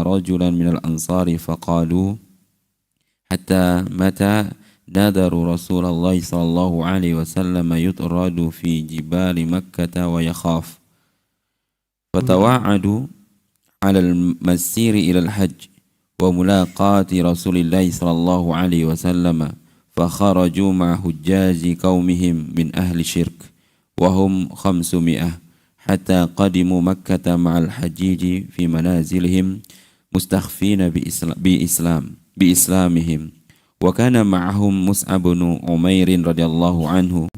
رجلا من الأنصار فقالوا حتى متى نذر رسول الله صلى الله عليه وسلم يطرد في جبال مكة ويخاف فتوعدوا على المسير إلى الحج وملاقاة رسول الله صلى الله عليه وسلم فخرجوا مع حجاج قومهم من أهل الشرك وهم 500 حتى قدموا مكة مع الحجيج في منازلهم مستخفين بإسلامهم وكان معهم مصعب بن عمير رضي الله عنه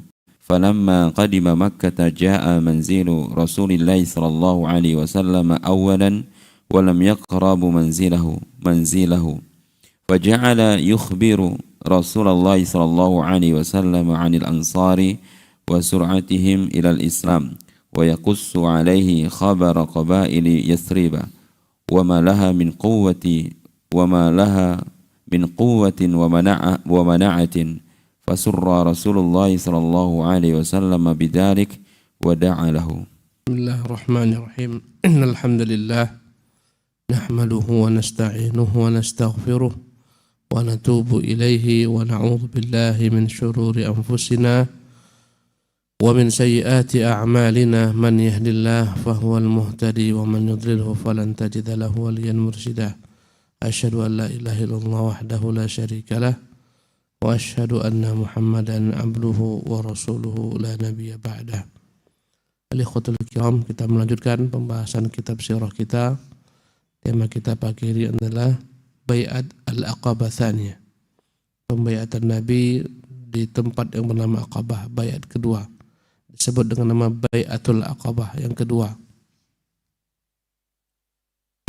فلما قدم مكة جاء منزل رسول الله صلى الله عليه وسلم أولا ولم يقرب منزله فجعل يخبر رسول الله صلى الله عليه وسلم عن الأنصار وسرعتهم إلى الإسلام ويقص عليه خبر قبائل يثرب وما لها من قوة ومنعة فسر رسول الله صلى الله عليه وسلم بذلك ودعا له. بسم الله الرحمن الرحيم. إن الحمد لله نحمده ونستعينه ونستغفره ونتوب إليه ونعوذ بالله من شرور أنفسنا ومن سيئات أعمالنا من يهد الله فهو المهتدي ومن يضلله فلن تجد له وليا مرشدا أشهد أن لا إله إلا الله وحده لا شريك له وأشهد أن محمدا عبده ورسوله لا نبي بعده. Al-ikhwatul kiram, kita melanjutkan pembahasan kitab sirah kita. Tema kita pagi ini adalah Bai'at al-Aqabah Tsaniyah, pembaiatan Nabi di tempat yang bernama Aqabah, baiat kedua, disebut dengan nama Bai'atul Aqabah yang kedua.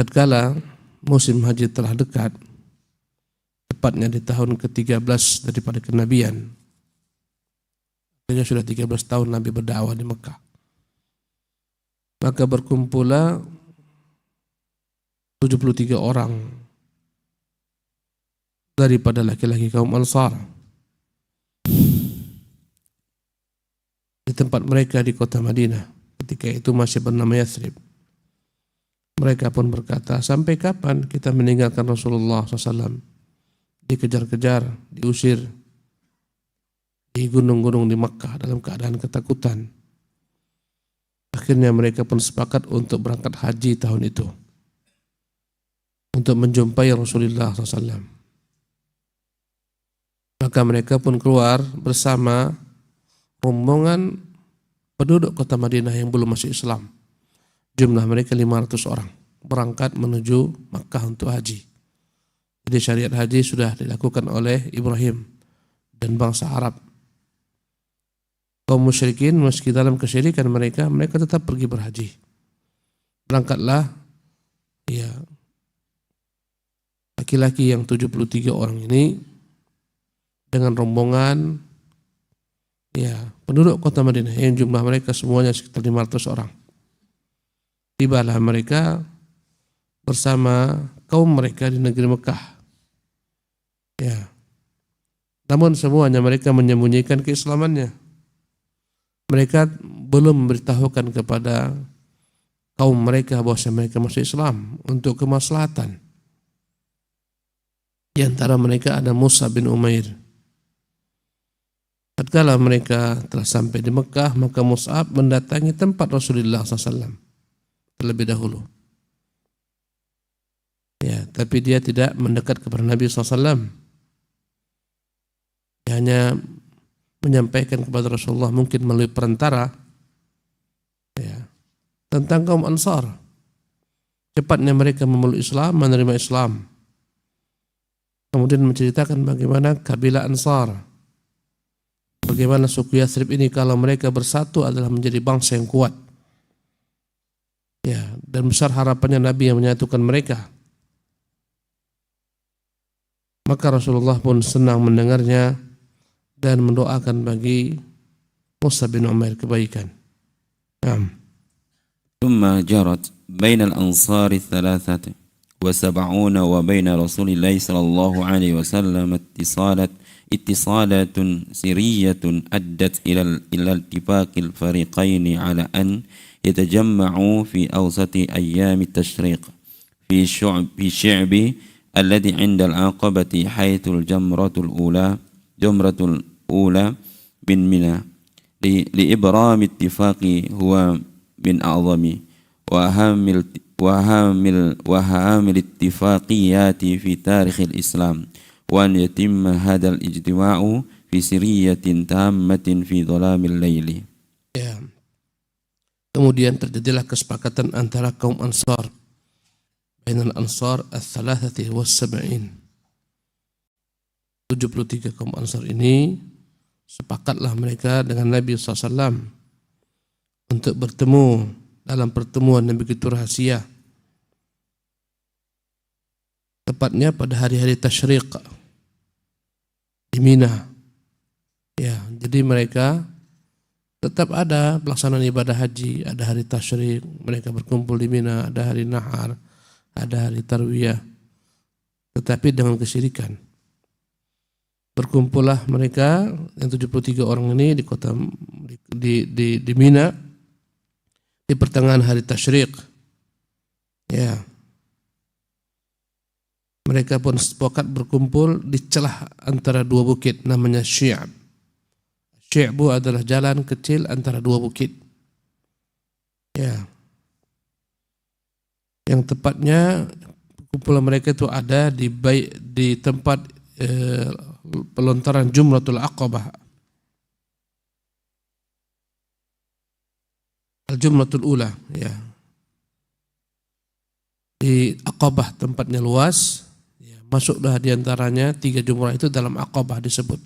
Tatkala musim haji telah dekat, tepatnya di tahun ke-13 daripada kenabian, artinya sudah 13 tahun Nabi berdakwah di Mekah, maka berkumpullah 73 orang daripada laki-laki kaum Ansar di tempat mereka di kota Madinah. Ketika itu masih bernama Yathrib. Mereka pun berkata, sampai kapan kita meninggalkan Rasulullah SAW? Dikejar-kejar, diusir di gunung-gunung di Makkah dalam keadaan ketakutan. Akhirnya mereka pun sepakat untuk berangkat haji tahun itu, untuk menjumpai Rasulullah SAW. Maka mereka pun keluar bersama rombongan penduduk kota Madinah yang belum masuk Islam. Jumlah mereka 500 orang berangkat menuju Makkah untuk haji. Jadi syariat haji sudah dilakukan oleh Ibrahim dan bangsa Arab. Kaum musyrikin meski dalam kesyirikan mereka tetap pergi berhaji. Berangkatlah ya laki-laki yang 73 orang ini dengan rombongan ya penduduk kota Madinah yang jumlah mereka semuanya sekitar 500 orang. Tibalah mereka bersama kaum mereka di negeri Mekah. Ya. Namun semuanya mereka menyembunyikan keislamannya. Mereka belum memberitahukan kepada kaum mereka bahwa mereka masuk Islam untuk kemaslahatan. Di antara mereka ada Mus'ab bin Umair. Tatkala mereka telah sampai di Mekah, maka Mus'ab mendatangi tempat Rasulullah SAW terlebih dahulu. Ya, tapi dia tidak mendekat kepada Nabi SAW. Dia hanya menyampaikan kepada Rasulullah mungkin melalui perantara ya, tentang kaum Ansar. Cepatnya mereka memeluk Islam, menerima Islam. Kemudian menceritakan bagaimana kabilah Ansar, bagaimana suku Yathrib ini kalau mereka bersatu adalah menjadi bangsa yang kuat. Ya, dan besar harapannya Nabi yang menyatukan mereka. Maka Rasulullah pun senang mendengarnya dan mendoakan bagi Mus'ab bin Umair kebaikan. ثم جرت بين الأنصار 73 وبين رسول الله صلى الله عليه وسلم اتصالات سرية أدت إلى اتفاق الفريقين على أن يتجمعوا في أوسط أيام التشريق في شعب الذي عند العقبة حيث الجمرة الأولى من منى لإبرام اتفاق هو من أعظم وأهم الاتفاقيات في تاريخ الإسلام وأن يتم هذا الاجتماع في سرية تامة في ظلام الليل. Ya. Kemudian terjadilah kesepakatan antara kaum Ansar, bainal Ansar ats-tsalatsati was-sab'in. 73 kaum Ansar ini sepakatlah mereka dengan Nabi SAW untuk bertemu dalam pertemuan yang begitu rahasia, tepatnya pada hari-hari tasyriq di Mina. Ya, jadi mereka tetap ada pelaksanaan ibadah haji, ada hari tasyriq, mereka berkumpul di Mina, ada hari nahar, ada hari tarwiyah, tetapi dengan kesyirikan. Berkumpullah mereka yang 73 orang ini di kota di Mina di pertengahan hari tasyriq. Ya. Mereka pun sepakat berkumpul di celah antara dua bukit namanya Syi'ab. Syi'bu adalah jalan kecil antara dua bukit. Ya. Yang tepatnya kumpulan mereka itu ada di tempat pelontaran Jumratul Aqabah. Al-Jumratul Ula, ya. Di Aqabah tempatnya luas, ya, masuklah diantaranya 3 jumrah itu dalam Aqabah disebut.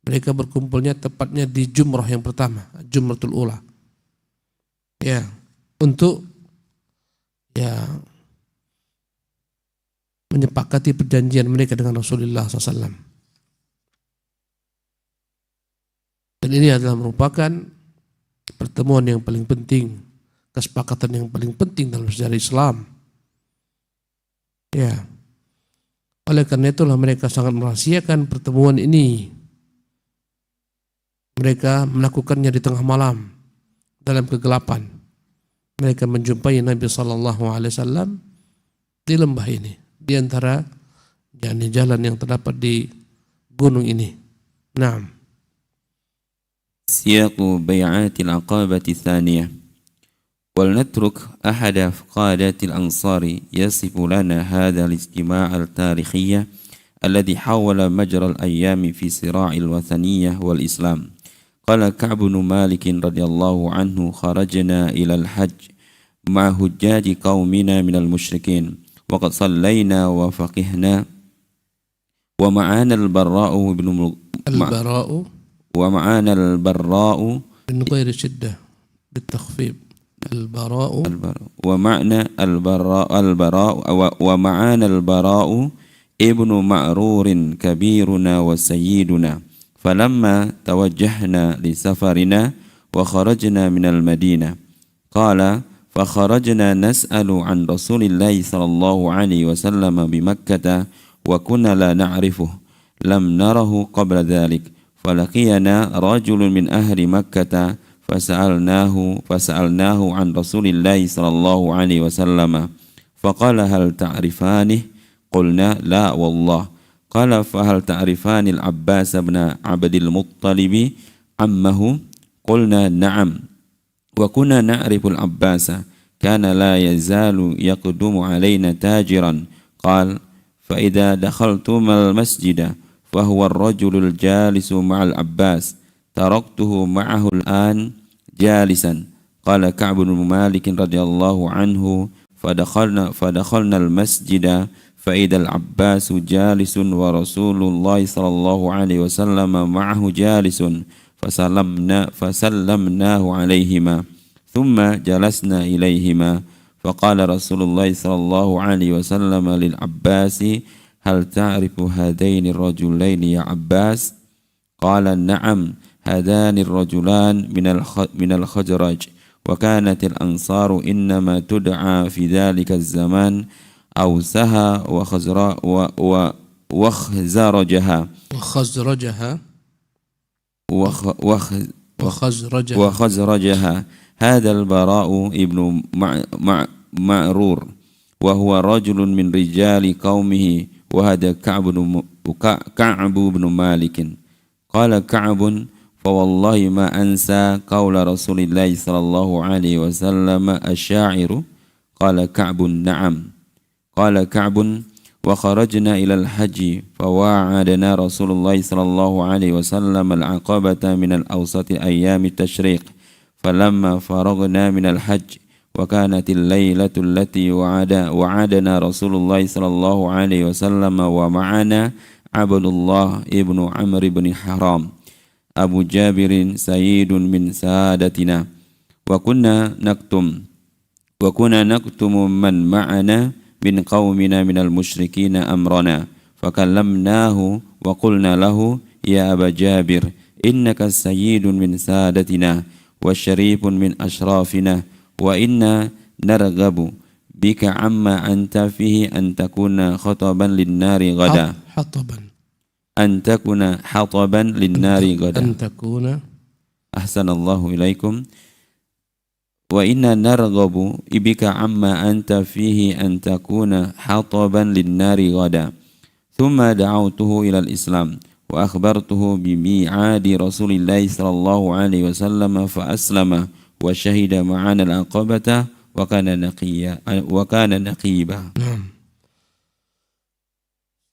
Mereka berkumpulnya tepatnya di jumrah yang pertama, Jumratul Ula. Ya, untuk ya menyepakati perjanjian mereka dengan Rasulullah SAW. Dan ini adalah merupakan pertemuan yang paling penting, kesepakatan yang paling penting dalam sejarah Islam. Ya. Oleh karena itulah mereka sangat merahasiakan pertemuan ini. Mereka melakukannya di tengah malam dalam kegelapan. Mereka menjumpai Nabi SAW di lembah ini, di antara jalan yang terdapat di gunung ini. Naam. سياق بيعات العقبة الثانية. ولنترك أحد قادة الأنصار يصف لنا هذا الاجتماع التاريخي الذي حول مجرى الأيام في صراع الوثنية والإسلام. قال كعب بن مالك رضي الله عنه: خرجنا إلى الحج مع حجاج قومنا من المشركين وقد صلينا وفقهنا ومعانا البراء ومعانا البراء من غير شدة بالتخفيف ومعانا البراء ابن معرور كبيرنا وسيدنا. فلما توجهنا لسفرنا وخرجنا من المدينة قال: فخرجنا نسأل عن رسول الله صلى الله عليه وسلم بمكة وكنا لا نعرفه لم نره قبل ذلك. فلقينا رجل من أهل مكة فسألناه عن رسول الله صلى الله عليه وسلم فقال: هل تعرفانه؟ قلنا: لا والله. قال: فهل تعرفان العباس بن عبد المطلب عمه؟ قلنا: نعم وكنا نعرف العباس، كان لا يزال يقدم علينا تاجرا. قال: فإذا دخلتم المسجد فهو الرجل الجالس مع العباس، تركته معه الآن جالسا. قال كعب بن مالك رضي الله عنه: فدخلنا المسجد فإذا العباس جالس ورسول الله صلى الله عليه وسلم معه جالس، فسلمناه عليهما ثم جلسنا إليهما. فقال رسول الله صلى الله عليه وسلم للعباس: هل تعرف هذين الرجلين يا عباس؟ قال: نعم، هذان الرجلان من الخزرج، وكانت الأنصار إنما تدعى في ذلك الزمان أوسها وخزرجها. هذا البراء ابن معرور وهو رجل من رجال قومه وهذا كعب بن مالك قال كعب فوالله ما أنسى قول رسول الله صلى الله عليه وسلم الشاعر قال كعب نعم قال كعب وخرجنا إلى الحج فواعدنا رسول الله صلى الله عليه وسلم العقبة من الأوسط أيام التشريق فلما فرغنا من الحج وكانت الليلة التي وعدنا رسول الله صلى الله عليه وسلم ومعنا عبد الله ابن عمرو بن حرام أبو جابر سيد من سادتنا وكنا نكتم من معنا من قومنا من المشركين أمرنا فكلمناه وقلنا له يا أبا جابر إنك سيد من سادتنا والشريف من أشرافنا وإنا نرغب بك عما أنت فيه أن تكون خطبا للنار غدا أن تكون حطبا للنار غدا أن تكون أحسن الله إليكم وإنا نرغب بك عما أنت فيه أن تكون حطبا للنار غدا ثم دعوته إلى الإسلام وأخبرته بميعاد رسول الله صلى الله عليه وسلم فأسلم وشهد معنا العقبة وكان نقيبا.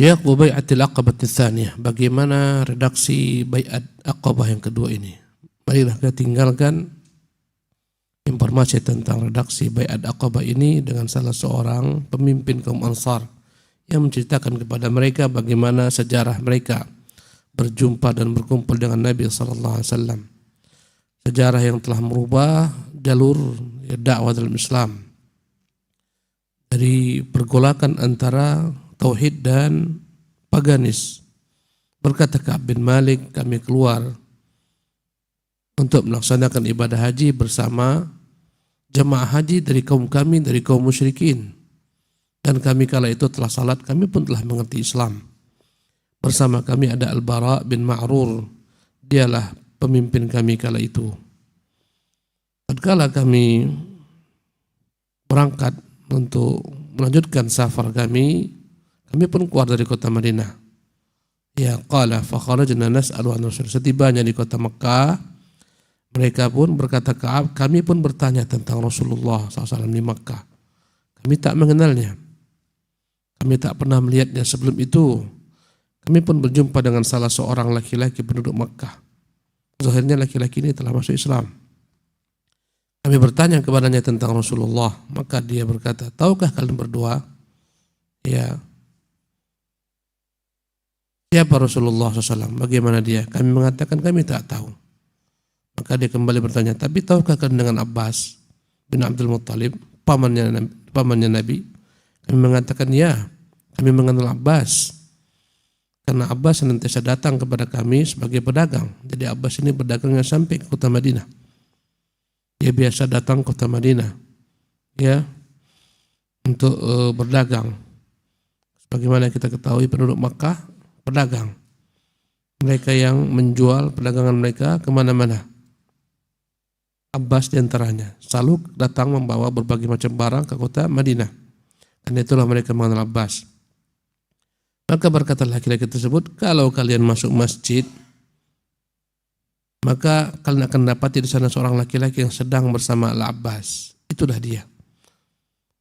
Siyaq bai'atil aqabah tsaniyah. Bagaimana redaksi bai'at aqabah yang kedua ini? Marilah kita tinggalkan informasi tentang redaksi bai'at aqabah ini dengan salah seorang pemimpin kaum Ansar yang menceritakan kepada mereka bagaimana sejarah mereka berjumpa dan berkumpul dengan Nabi sallallahu alaihi wasallam. Sejarah yang telah merubah jalur dakwah dalam Islam dari pergolakan antara tauhid dan paganis. Berkata Ka'ab bin Malik, kami keluar untuk melaksanakan ibadah haji bersama jemaah haji dari kaum kami, dari kaum musyrikin. Dan kami kala itu telah salat, kami pun telah mengerti Islam. Bersama kami ada Al-Bara bin Ma'rur, dialah pemimpin kami kala itu. Tatkala kami berangkat untuk melanjutkan safar kami pun keluar dari kota Madinah. Ya qala fa kharajna nas'alu an Rasul. Setibanya di kota Mekah, mereka pun berkata Ka'ab, kami pun bertanya tentang Rasulullah SAW di Mekah. Kami tak mengenalnya. Kami tak pernah melihatnya sebelum itu. Kami pun berjumpa dengan salah seorang laki-laki penduduk Mekah. Zahirnya laki-laki ini telah masuk Islam. Kami bertanya kepadanya tentang Rasulullah. Maka dia berkata, tahukah kalian berdua? Ya. Siapa Rasulullah SAW? Bagaimana dia? Kami mengatakan kami tak tahu. Maka dia kembali bertanya, tapi tahukah kalian dengan Abbas bin Abdul Muttalib, pamannya Nabi? Kami mengatakan ya, kami mengenal Abbas. Karena Abbas senantiasa datang kepada kami sebagai pedagang. Jadi Abbas ini pedagangnya sampai ke kota Madinah. Dia biasa datang ke kota Madinah, ya, untuk berdagang. Sebagaimana kita ketahui penduduk Makkah pedagang. Mereka yang menjual perdagangan mereka kemana-mana. Abbas diantaranya selalu datang membawa berbagai macam barang ke kota Madinah. Dan itulah mereka mengenal Abbas. Maka berkata laki-laki tersebut, kalau kalian masuk masjid, maka kalian akan dapati di sana seorang laki-laki yang sedang bersama Al-Abbas. Itulah dia.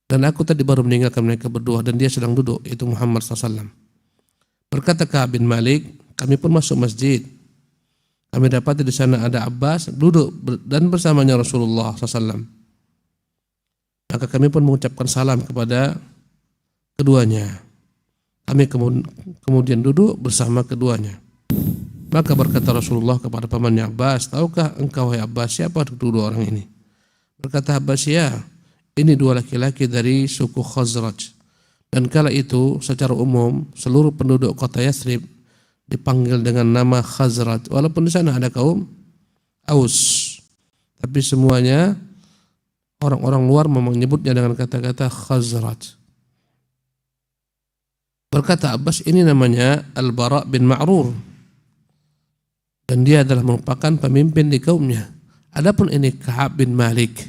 Dan aku tadi baru meninggalkan mereka berdua dan dia sedang duduk, itu Muhammad SAW. Berkata Ka'ab bin Malik, kami pun masuk masjid. Kami dapati di sana ada Abbas duduk dan bersamanya Rasulullah SAW. Maka kami pun mengucapkan salam kepada keduanya. Kami kemudian duduk bersama keduanya. Maka berkata Rasulullah kepada pamannya Abbas, tahukah engkau wahai Abbas siapa kedua orang ini? Berkata Abbas, ya, ini dua laki-laki dari suku Khazraj. Dan kala itu secara umum seluruh penduduk kota Yathrib dipanggil dengan nama Khazraj. Walaupun di sana ada kaum Aus, tapi semuanya orang-orang luar menyebutnya dengan kata-kata Khazraj. Berkata Abbas, ini namanya Al-Bara bin Ma'rur. Dan dia adalah merupakan pemimpin di kaumnya. Adapun ini Ka'ab bin Malik.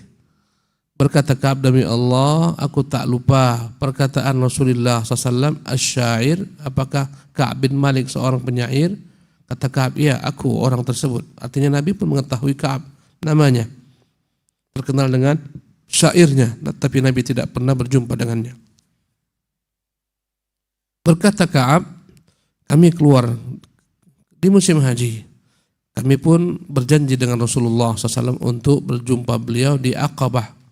Berkata Ka'ab, demi Allah, aku tak lupa perkataan Rasulullah SAW, asy-syair, apakah Ka'ab bin Malik seorang penyair? Kata Ka'ab, iya, aku orang tersebut. Artinya Nabi pun mengetahui Ka'ab namanya, terkenal dengan syairnya, tapi Nabi tidak pernah berjumpa dengannya. Berkata Ka'ab, kami keluar di musim haji. Kami pun berjanji dengan Rasulullah SAW untuk berjumpa beliau di Aqabah,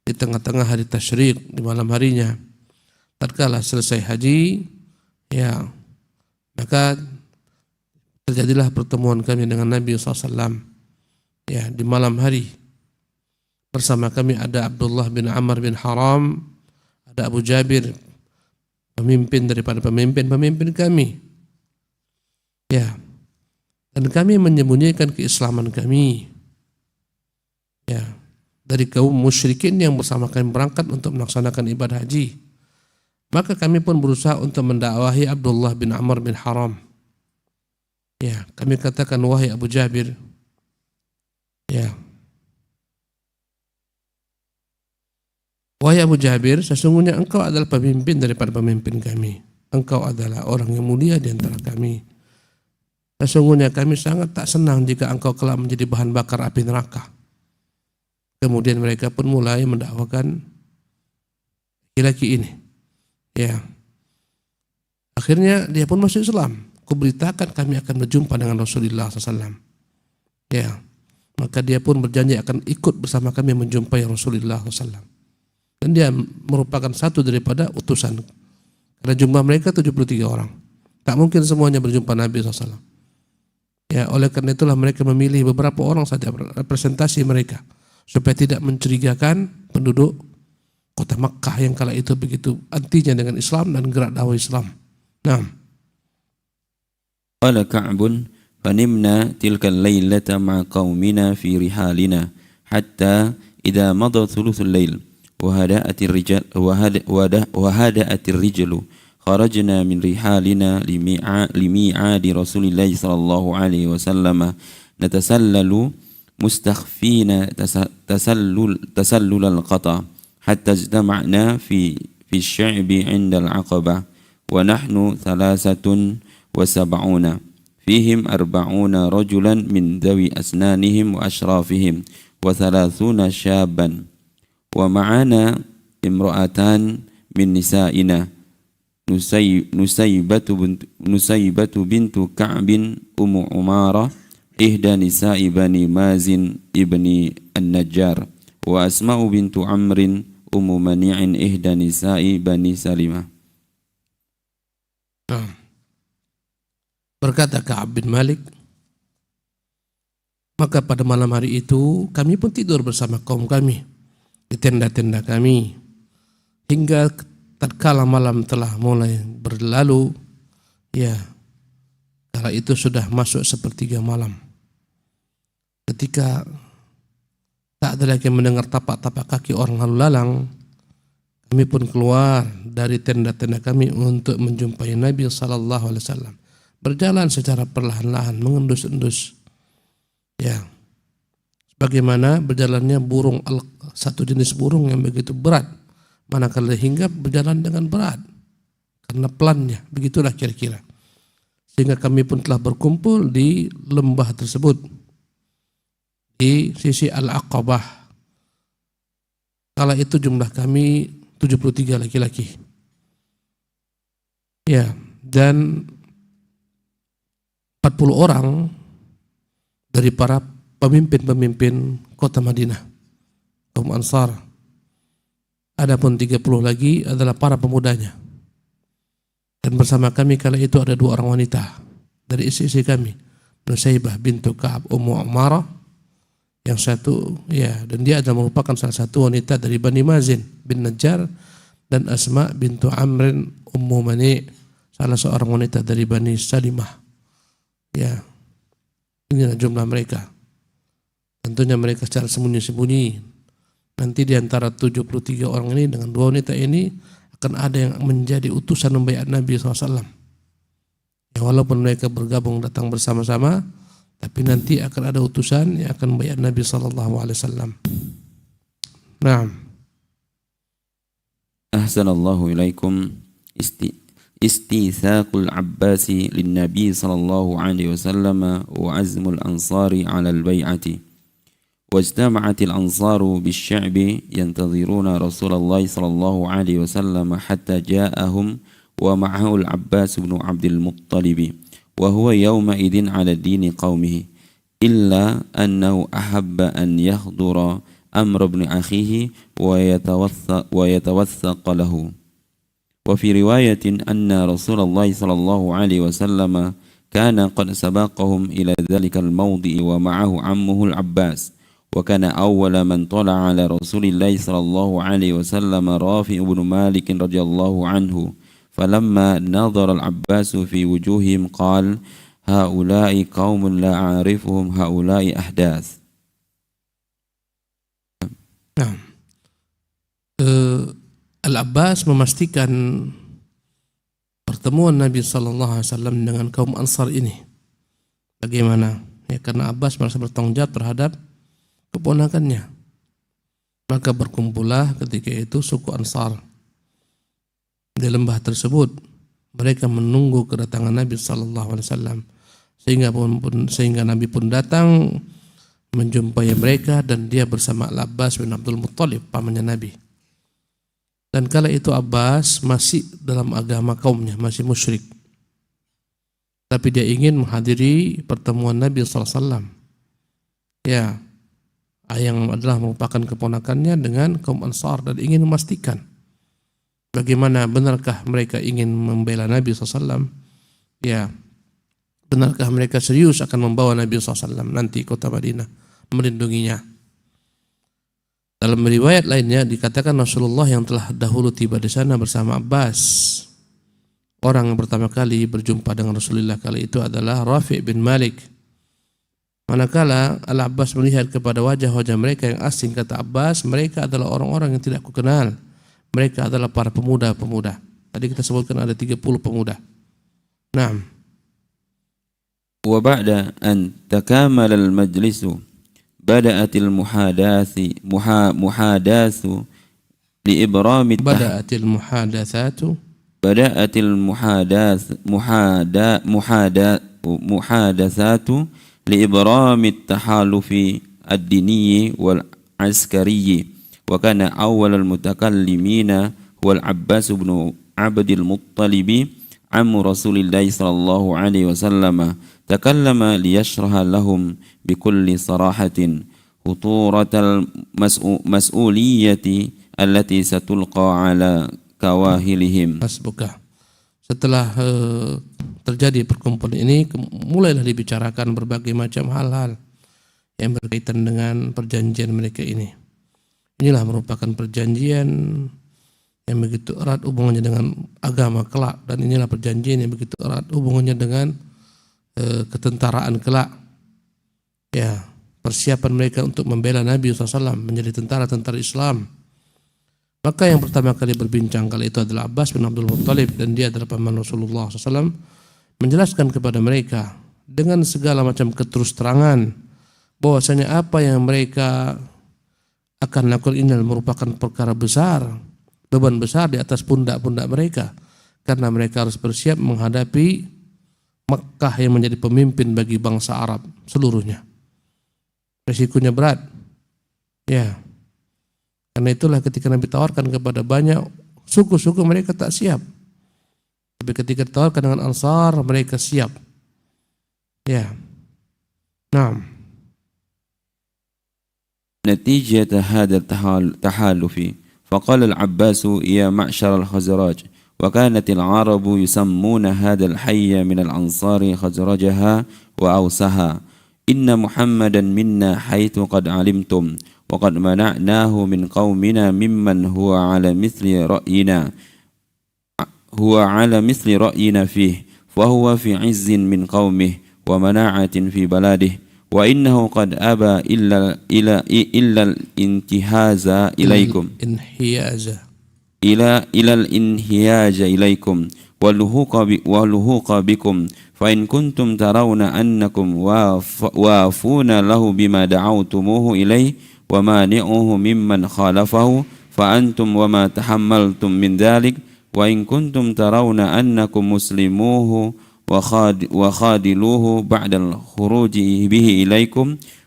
di tengah-tengah hari tasyrik, di malam harinya. Tatkala selesai haji, ya, maka terjadilah pertemuan kami dengan Nabi SAW, ya, di malam hari. Bersama kami ada Abdullah bin Amr bin Haram, ada Abu Jabir, pemimpin daripada pemimpin kami. Ya, dan kami menyembunyikan keislaman kami, ya, dari kaum musyrikin yang bersama kami berangkat untuk melaksanakan ibadah haji. Maka kami pun berusaha untuk mendakwahi Abdullah bin Amr bin Haram. Ya, kami katakan, wahai Abu Jabir, ya, wahai Abu Jabir, sesungguhnya engkau adalah pemimpin daripada pemimpin kami. Engkau adalah orang yang mulia di antara kami. Sesungguhnya kami sangat tak senang jika engkau kelak menjadi bahan bakar api neraka. Kemudian mereka pun mulai mendakwakan laki-laki ini. Ya. Akhirnya dia pun masuk Islam. Kuberitakan kami akan berjumpa dengan Rasulullah SAW. Ya. Maka dia pun berjanji akan ikut bersama kami menjumpai Rasulullah SAW. Dan dia merupakan satu daripada utusan. Karena jumlah mereka 73 orang. Tak mungkin semuanya berjumpa Nabi SAW. Ya, oleh karena itulah mereka memilih beberapa orang saja representasi mereka, supaya tidak mencurigakan penduduk kota Makkah yang kala itu begitu antinya dengan Islam dan gerak dakwah Islam. Nah, qala Ka'bun fanimna tilka al-lailata ma'a qaumina fi rihalina hatta idza madha thuluthul lail wa hada'atir rijal wa hada'atir rijlu kharajna min rihalina limi'adi Rasulillah sallallahu alaihi wasallam natasallalu مستخفين تسلل القطع حتى اجتمعنا في الشعب عند العقبة ونحن 73 فيهم 40 رجلا من ذوي أسنانهم وأشرافهم و30 شابا ومعنا امرأتان من نسائنا نسيبة بنت كعب أم عمارة إحدى نساء بني مازن ابن النجار وأسماء بنت عمرو أم منيع إحدى نساء بني سلمة. Berkata Ka'ab bin Malik, maka pada malam hari itu kami pun tidur bersama kaum kami di tenda-tenda kami hingga tatkala malam telah mulai berlalu, ya, kala itu sudah masuk sepertiga malam. Ketika tak ada lagi mendengar tapak-tapak kaki orang lalu lalang, kami pun keluar dari tenda-tenda kami untuk menjumpai Nabi sallallahu alaihi wasallam. Berjalan secara perlahan-lahan, mengendus-endus. Ya. Bagaimana berjalannya burung, satu jenis burung yang begitu berat, manakala hingga berjalan dengan berat karena pelannya, begitulah kira-kira. Sehingga kami pun telah berkumpul di lembah tersebut di sisi Al-Aqabah. Kala itu jumlah kami 73 laki-laki. Ya, dan 40 orang dari para pemimpin-pemimpin kota Madinah, kaum Ansar. Adapun 30 lagi adalah para pemudanya. Dan bersama kami kala itu ada 2 orang wanita dari istri-istri kami, Nusaybah bintu Ka'ab Ummu Umarah, yang satu, ya, dan dia adalah merupakan salah satu wanita dari Bani Mazin bin Najjar, dan Asma bintu Amrin Ummu Mani, salah seorang wanita dari Bani Salimah. Ya, inilah jumlah mereka. Tentunya mereka secara sembunyi-sembunyi. Nanti di antara 73 orang ini dengan 2 wanita ini akan ada yang menjadi utusan membaiat Nabi SAW. Ya, walaupun mereka bergabung datang bersama-sama, tapi nanti akan ada utusan yang akan membayar Nabi SAW. Nah, Ahsanallahu ilaikum. Istithaqul Abbasi lin Nabi sallallahu alaihi wasallam wa azmul ansari ala al-bai'ati. واجتمعت الأنصار بالشعب ينتظرون رسول الله صلى الله عليه وسلم حتى جاءهم ومعه العباس بن عبد المطلب وهو يومئذ على دين قومه إلا أنه أحب أن يحضر أمر ابن أخيه ويتوثق له. وفي رواية أن رسول الله صلى الله عليه وسلم كان قد سبقهم إلى ذلك الموضع ومعه عمه العباس. وكان أول من طلع على رسول الله صلى الله عليه وسلم رافع بن مالك رضي الله عنه فلما نظر العباس في وجوههم قال هؤلاء قوم لا أعرفهم هؤلاء أحداث. Nah, Al-Abbas memastikan pertemuan Nabi SAW dengan kaum Ansar ini. Bagaimana? Ya, karena Abbas merasa bertanggung jawab terhadap keponakannya. Maka berkumpullah ketika itu suku Ansar di lembah tersebut. Mereka menunggu kedatangan Nabi SAW sehingga Nabi pun datang menjumpai mereka dan dia bersama Al-Abbas bin Abdul Muttalib, pamannya Nabi. Dan kala itu Abbas masih dalam agama kaumnya, masih musyrik. Tapi dia ingin menghadiri pertemuan Nabi SAW. Ya, yang adalah merupakan keponakannya dengan kaum Ansar dan ingin memastikan bagaimana, benarkah mereka ingin membela Nabi SAW? Ya, benarkah mereka serius akan membawa Nabi SAW nanti kota Madinah, melindunginya? Dalam riwayat lainnya dikatakan Rasulullah yang telah dahulu tiba di sana bersama Abbas. Orang yang pertama kali berjumpa dengan Rasulullah kali itu adalah Rafi' bin Malik. Manakala Al-Abbas melihat kepada wajah-wajah mereka yang asing, kata Abbas, mereka adalah orang-orang yang tidak kukenal. Mereka adalah para pemuda-pemuda. Tadi kita sebutkan ada 30 pemuda. Naam. Wa ba'da an takamala al-majlisu bada'atil muhadatsu li ibrami Bada'atil muhadatsatu muhadatsatu لإبرام التحالف الديني والعسكري وكان أول المتكلمين هو العباس بن عبد المطلب عم رسول الله صلى الله عليه وسلم تكلم ليشرح لهم بكل صراحة خطورة المسؤولية التي ستلقى على كواهلهم. Setelah terjadi perkumpulan ini, mulailah dibicarakan berbagai macam hal-hal yang berkaitan dengan perjanjian mereka ini. Inilah merupakan perjanjian yang begitu erat hubungannya dengan agama kelak, dan inilah perjanjian yang begitu erat hubungannya dengan ketentaraan kelak. Ya, persiapan mereka untuk membela Nabi SAW menjadi tentara-tentara Islam. Maka yang pertama kali berbincang kali itu adalah Abbas bin Abdul Muttalib, dan dia adalah paman Rasulullah SAW, menjelaskan kepada mereka dengan segala macam keterus-terangan bahwasanya apa yang mereka akan lakukan ini merupakan perkara besar, beban besar di atas pundak-pundak mereka, karena mereka harus bersiap menghadapi Makkah yang menjadi pemimpin bagi bangsa Arab seluruhnya. Resikonya berat. Ya. Karena itulah ketika Nabi tawarkan kepada banyak suku-suku, mereka tak siap. Tapi ketika ditawarkan dengan Ansar, mereka siap. Ya. Naam. نتيجة هذا التحالف فقال العباس يا معشر الخزرج وكانت العرب يسمون هذا الحي من الأنصار خزرجها وأوسها إن محمدا منا حيث قد علمتم وقد منعناه من قومنا ممن هو على مثل رأينا فيه فهو في عز من قومه ومناعة في بلاده وإنه قد أبى إلا الانتهاز إليكم إلى الانهياج إليكم واللهوق بكم فإن كنتم ترون أنكم وافون له بما دعوتموه إليه ومانعوه ممن خالفه فأنتم وما تحملتم من ذلك وإن كنتم ترون أنكم مسلموه وخادلوه بعد الخروج به إليكم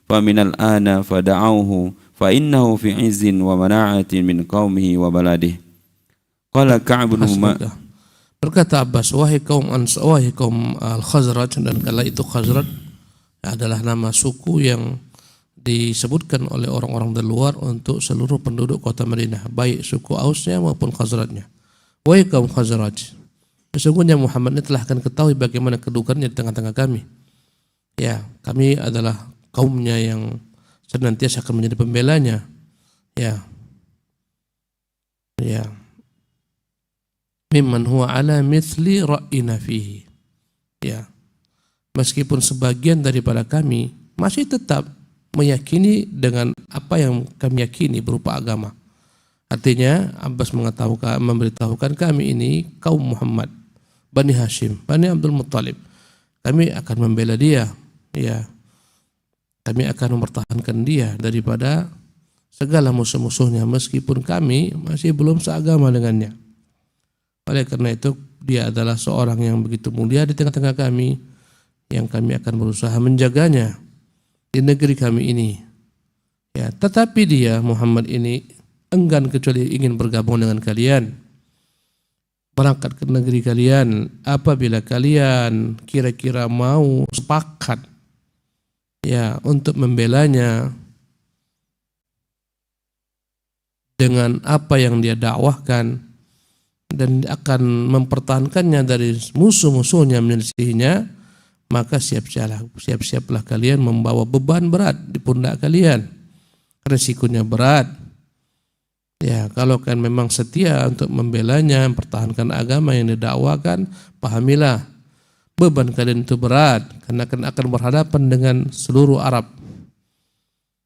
فمن الآن فدعوه فإنه في عز ومناعة من قومه وبلده. قال كعب بن مالك. Berkata Abbas, wahai kaum Al-Khazraj, dan kala itu Khazraj adalah nama suku yang disebutkan oleh orang-orang dari luar untuk seluruh penduduk kota Madinah, baik suku Ausnya maupun Khazrajnya. Wahai kaum Khazraj, sesungguhnya Muhammad ini telah akan ketahui bagaimana kedudukannya di tengah-tengah kami. Ya, kami adalah kaumnya yang senantiasa akan menjadi pembelanya. Ya. Mimman huwa ala mithli ra'ina fihi. Ya. Meskipun sebagian daripada kami masih tetap meyakini dengan apa yang kami yakini berupa agama. Artinya Abbas memberitahukan kami ini kaum Muhammad, Bani Hashim, Bani Abdul Muttalib. Kami akan membela dia, ya. Kami akan mempertahankan dia daripada segala musuh-musuhnya meskipun kami masih belum seagama dengannya. Oleh karena itu dia adalah seorang yang begitu mulia di tengah-tengah kami, yang kami akan berusaha menjaganya di negeri kami ini. Ya, tetapi dia Muhammad ini enggan kecuali ingin bergabung dengan kalian, berangkat ke negeri kalian apabila kalian kira-kira mau sepakat ya untuk membelanya dengan apa yang dia dakwahkan dan akan mempertahankannya dari musuh-musuhnya menyelisihinya, maka siap-siaplah kalian membawa beban berat di pundak kalian. Resikonya berat. Ya, kalau kan memang setia untuk membelanya, mempertahankan agama yang didakwakan, pahamilah beban kalian itu berat karena akan berhadapan dengan seluruh Arab.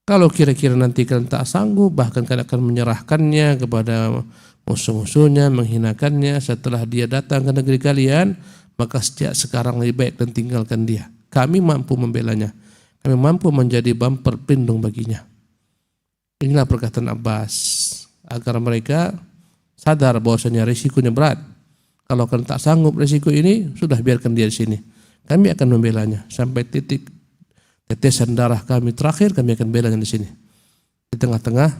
Kalau kira-kira nanti kalian tak sanggup, bahkan kalian akan menyerahkannya kepada musuh-musuhnya, menghinakannya setelah dia datang ke negeri kalian, maka sejak sekarang lebih baik dan tinggalkan dia. Kami mampu membelanya, kami mampu menjadi bumper pelindung baginya. Inilah perkataan Abbas agar mereka sadar bahwasanya risikonya berat. Kalau kalian tak sanggup risiko ini, sudah biarkan dia di sini. Kami akan membelanya sampai titik tetesan darah kami terakhir, kami akan belanya di sini, di tengah-tengah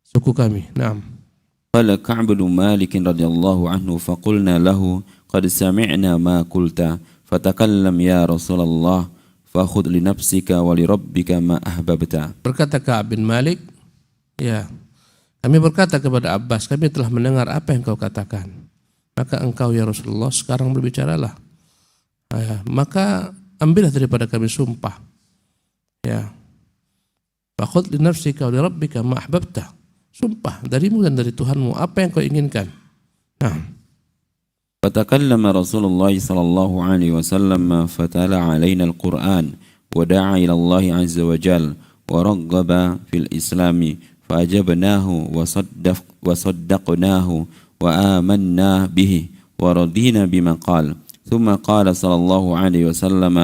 suku kami. Naam. قال كعب بن مالك رضي الله عنه فقلنا له قد سمعنا ما قلت فتكلم يا رسول الله فخذ لنفسك ولربك ما أحببت. Berkata Ka'ab bin Malik, ya, kami berkata kepada Abbas, kami telah mendengar apa yang kau katakan. Maka engkau ya Rasulullah sekarang berbicaralah. Ya, maka ambillah daripada kami sumpah. Ya. Fakhudh li nafsika wa li rabbika ma ahbabta. Sumpah darimu dan dari Tuhanmu apa yang kau inginkan. Nah. فتكلم رسول الله صلى الله عليه وسلم فتلا علينا القرآن ودعا إلى الله عز وجل ورغب في الإسلام فأجبناه وصدقناه وآمنا به ورضينا بما قال ثم قال صلى الله عليه وسلم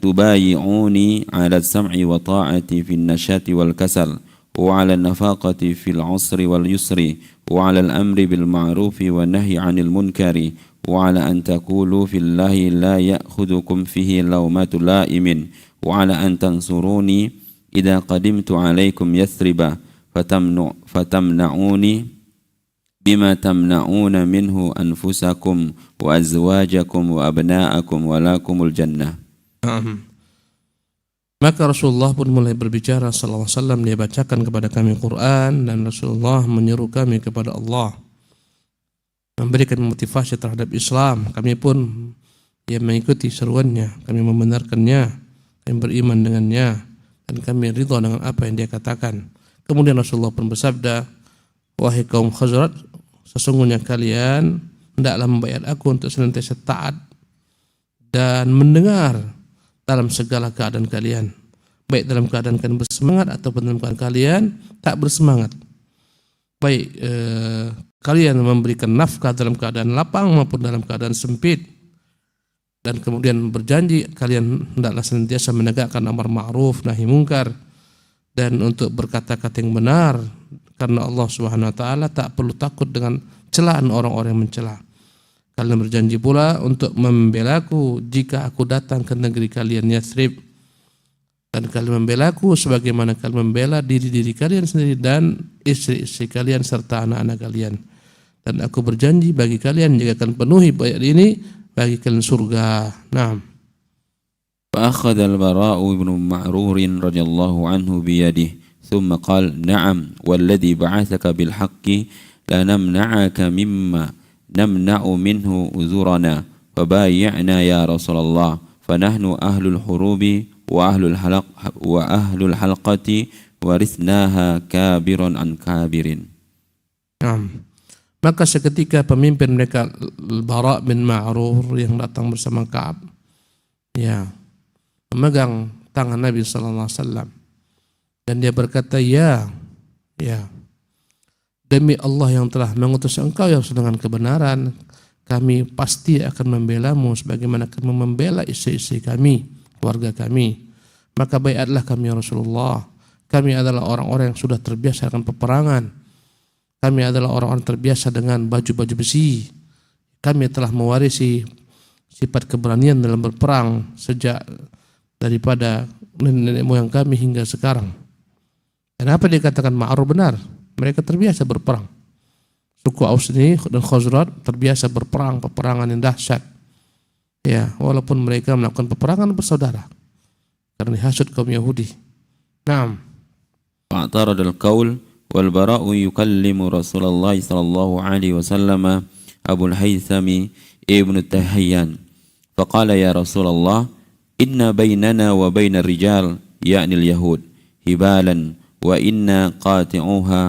تبايعوني على السمع والطاعة في النشاة والكسل وعلى النفاقة في العسر واليسر وعلى الأمر بالمعروف والنهي عن المنكر وعلى أن تقولوا في الله لا يأخذكم فيه لومة لائم وعلى أن تنصروني إذا قدمت عليكم يثرب فتمنعوني بما تمنعون منه أنفسكم وأزواجكم وأبناءكم ولكم الجنة. Maka Rasulullah pun mulai berbicara sallallahu alaihi wasallam, dia bacakan kepada kami Quran dan Rasulullah menyeru kami kepada Allah, memberikan motivasi terhadap Islam. Kami pun mengikuti seruannya, kami membenarkannya, kami beriman dengannya dan kami ridha dengan apa yang dia katakan. Kemudian Rasulullah pun bersabda, wahai kaum Khazraj, sesungguhnya kalian hendaklah membayar aku untuk senantiasa taat dan mendengar dalam segala keadaan kalian, baik dalam keadaan kalian bersemangat ataupun dalam keadaan kalian tak bersemangat, baik kalian memberikan nafkah dalam keadaan lapang maupun dalam keadaan sempit, dan kemudian berjanji kalian hendaklah senantiasa menegakkan amar ma'ruf nahi mungkar dan untuk berkata-kata yang benar Karena Allah Subhanahu wa taala tak perlu takut dengan celaan orang-orang yang mencela. Kalian berjanji pula untuk membelaku jika aku datang ke negeri kalian Yathrib. Dan kalian membelaku sebagaimana kalian membela diri-diri kalian sendiri dan istri-istri kalian serta anak-anak kalian. Dan aku berjanji bagi kalian jika akan penuhi bayat ini bagi kalian surga. Naam. فأخذ البراء بن معرور رضي الله عنه بيده ثم قال نعم والذي بعثك بالحق لنمنعك مما نمنع منه أزورنا فبايعنا يا رسول الله فنحن أهل الحروب وأهل الحلقة ورثناها كابر عن كابر. Maka seketika pemimpin mereka Bara bin Ma'rur yang datang bersama Ka'ab memegang tangan Nabi sallallahu alaihi wasallam dan dia berkata, ya demi Allah yang telah mengutus engkau yang dengan kebenaran, kami pasti akan membelamu sebagaimana kami membela istri-istri kami, keluarga kami. Maka baiatlah kami ya Rasulullah. Kami adalah orang-orang yang sudah terbiasa dengan peperangan. Kami adalah orang-orang terbiasa dengan baju-baju besi. Kami telah mewarisi sifat keberanian dalam berperang sejak daripada nenek moyang kami hingga sekarang. Dan apa dikatakan Ma'rur benar? Mereka terbiasa berperang. Suku Aus ini dan Khazraj terbiasa berperang, peperangan yang dahsyat. Ya, walaupun mereka melakukan peperangan bersaudara karena dihasut kaum Yahudi. Naam. Fa'tarad al-qaul والبراء يكلم رسول الله صلى الله عليه وسلم أبو الهيثم ابن التهيان فقال يا رسول الله إن بيننا وبين الرجال يعني اليهود هبالا وإنا قاطعوها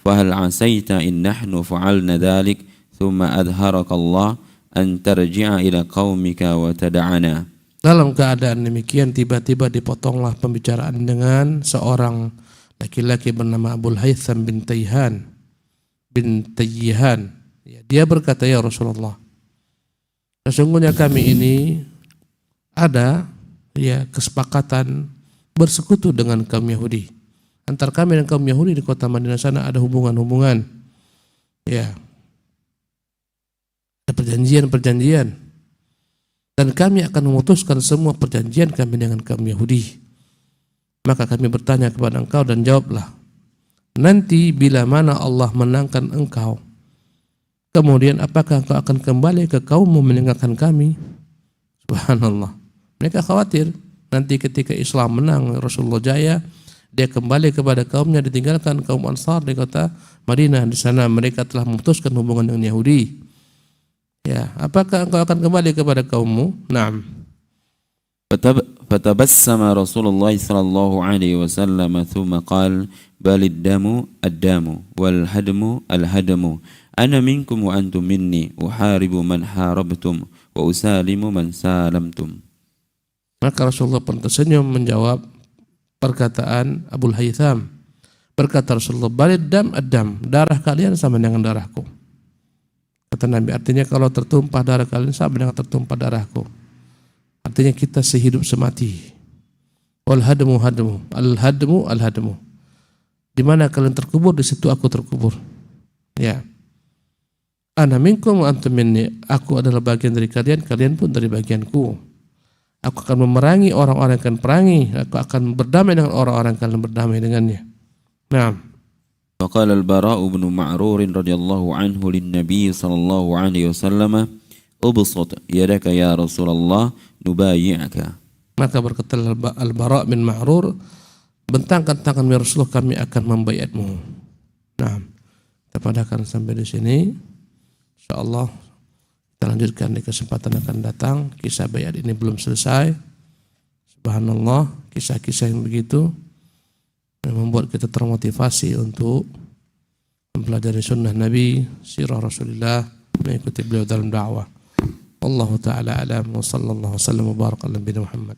فهل عسيت إن نحن فعلنا ذلك ثم أظهرك الله أن ترجع إلى قومك وتدعنا. Dalam keadaan demikian tiba-tiba dipotonglah pembicaraan dengan seorang laki-laki bernama Abul Haytham bin Tayyihan. Dia berkata, ya Rasulullah, sesungguhnya kami ini ada kesepakatan bersekutu dengan kaum Yahudi. Antar kami dan kaum Yahudi di kota Madinah sana ada hubungan-hubungan. Ya. Ada perjanjian-perjanjian. Dan kami akan memutuskan semua perjanjian kami dengan kaum Yahudi. Maka kami bertanya kepada engkau dan jawablah, nanti bila mana Allah menangkan engkau, kemudian apakah engkau akan kembali ke kaummu meninggalkan kami? Subhanallah. Mereka khawatir nanti ketika Islam menang, Rasulullah jaya, dia kembali kepada kaumnya, ditinggalkan kaum Ansar di kota Madinah. Di sana mereka telah memutuskan hubungan dengan Yahudi. Ya, apakah engkau akan kembali kepada kaummu? Naam. فتبسم رسول الله صلى الله عليه وسلم ثم قال بل الدم الدم والهدم الهدم أنا منكم وأنتم مني أحارب من حاربتم وأسالم من سالمتم. Maka Rasulullah pun tersenyum menjawab perkataan Abul Haytham. Berkata Rasulullah, balid dam ad-dam, darah kalian sama dengan darahku. Kata Nabi, artinya kalau tertumpah darah kalian sama dengan tertumpah darahku. Artinya kita sehidup semati. Wal hadmu hadmu, al hadmu al hadmu. Di mana kalian terkubur, di situ aku terkubur. Ya. Ana minkum wa antum minni. Aku adalah bagian dari kalian, kalian pun dari bagianku. Aku akan memerangi orang-orang yang akan perangi. Aku akan berdamai dengan orang-orang yang akan berdamai dengannya. Naam. فقال البراء بن معرور رضي الله عنه للنبي صلى الله عليه وسلم أبسط يدك يا رسول الله نبايعك. Maka berkata Al-Bara bin Ma'rur, bentangkan tangan ya Rasulullah, kami akan membaiatmu. Nah, kita padahkan sampai di sini. Insyaallah kita lanjutkan di kesempatan akan datang. Kisah baiat ini belum selesai. Subhanallah, kisah-kisah yang begitu yang membuat kita termotivasi untuk mempelajari sunnah Nabi, sirah Rasulullah, mengikuti beliau dalam dakwah. Allah Ta'ala alam wa sallallahu wa sallam wa baraka ala Nabi Muhammad.